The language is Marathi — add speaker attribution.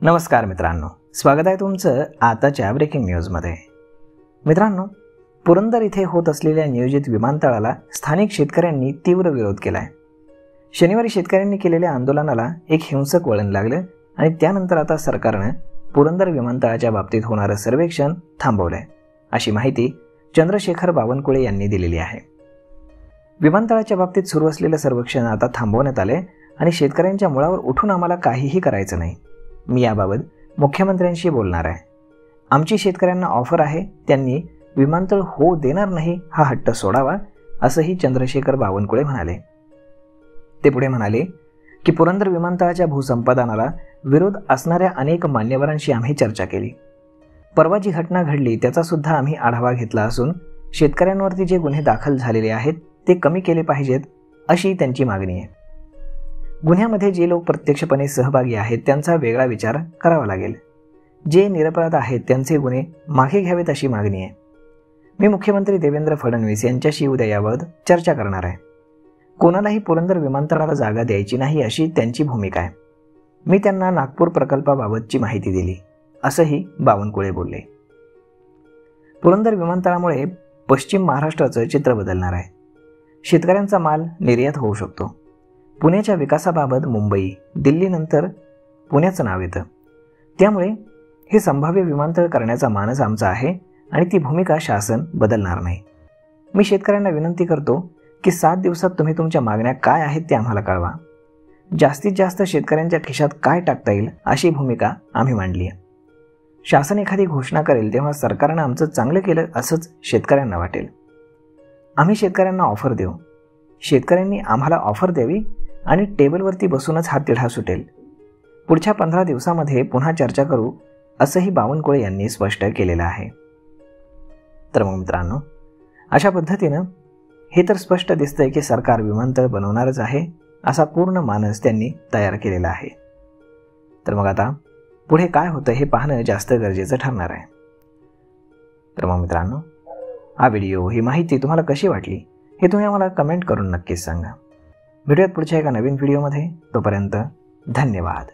Speaker 1: नमस्कार मित्रांनो, स्वागत आहे तुमचं आताच्या ब्रेकिंग न्यूजमध्ये। मित्रांनो, पुरंदर इथे होत असलेल्या नियोजित विमानतळाला स्थानिक शेतकऱ्यांनी तीव्र विरोध केलाय। शनिवारी शेतकऱ्यांनी केलेल्या आंदोलनाला एक हिंसक वळण लागलं आणि त्यानंतर आता सरकारने पुरंदर विमानतळाच्या बाबतीत होणारं सर्वेक्षण थांबवलंय, अशी माहिती चंद्रशेखर बावनकुळे यांनी दिलेली आहे। विमानतळाच्या बाबतीत सुरू असलेलं सर्वेक्षण आता थांबवण्यात आले आणि शेतकऱ्यांच्या मुळावर उठून आम्हाला काहीही करायचं नाही। मी याबाबत मुख्यमंत्र्यांशी बोलणार आहे। आमची शेतकऱ्यांना ऑफर आहे, त्यांनी विमानतळ होऊ देणार नाही हा हट्ट सोडावा, असंही चंद्रशेखर बावनकुळे म्हणाले। ते पुढे म्हणाले की पुरंदर विमानतळाच्या भूसंपादनाला विरोध असणाऱ्या अनेक मान्यवरांशी आम्ही चर्चा केली। परवा जी घटना घडली त्याचा सुद्धा आम्ही आढावा घेतला असून शेतकऱ्यांवरती जे गुन्हे दाखल झालेले आहेत ते कमी केले पाहिजेत, अशी त्यांची मागणी आहे। गुन्ह्यामध्ये जे लोक प्रत्यक्षपणे सहभागी आहेत त्यांचा वेगळा विचार करावा लागेल। जे निरपराध आहेत त्यांचे गुन्हे मागे घ्यावेत, अशी मागणी आहे। मी मुख्यमंत्री देवेंद्र फडणवीस यांच्याशी उद्या याबाबत चर्चा करणार आहे। कोणालाही पुरंदर विमानतळाला जागा द्यायची नाही, अशी त्यांची भूमिका आहे। मी त्यांना नागपूर प्रकल्पाबाबतची माहिती दिली, असंही बावनकुळे बोलले। पुरंदर विमानतळामुळे पश्चिम महाराष्ट्राचं चित्र बदलणार आहे। शेतकऱ्यांचा माल निर्यात होऊ शकतो। पुण्याच्या विकासाबाबत मुंबई, दिल्लीनंतर पुण्याचं नाव येतं। त्यामुळे हे संभाव्य विमानतळ करण्याचा मानस आमचा आहे आणि ती भूमिका शासन बदलणार नाही। मी शेतकऱ्यांना विनंती करतो की 7 दिवसात तुम्ही तुमच्या मागण्या काय आहेत ते आम्हाला कळवा। जास्तीत जास्त शेतकऱ्यांच्या खिशात काय टाकता येईल अशी भूमिका आम्ही मांडली आहे। शासन एखादी घोषणा करेल तेव्हा सरकारनं आमचं चांगलं केलं असंच शेतकऱ्यांना वाटेल। आम्ही शेतकऱ्यांना ऑफर देऊ, शेतकऱ्यांनी आम्हाला ऑफर द्यावी आणि टेबलवरती बसूनच हा तिढा सुटेल। पुढच्या 15 दिवसामध्ये पुन्हा चर्चा करू, असंही बावनकुळे यांनी स्पष्ट केलेलं आहे। तर मग मित्रांनो, अशा पद्धतीनं हे तर स्पष्ट दिसतंय की सरकार विमानतळ बनवणारच आहे, असा पूर्ण मानस त्यांनी तयार केलेला आहे। तर मग आता पुढे काय होतं हे पाहणं जास्त गरजेचं ठरणार आहे। तर मग मित्रांनो, हा व्हिडिओ, ही माहिती तुम्हाला कशी वाटली हे तुम्ही आम्हाला कमेंट करून नक्कीच सांगा। भेटूयात पुढच्या एका नवीन व्हिडिओमध्ये। तोपर्यंत धन्यवाद।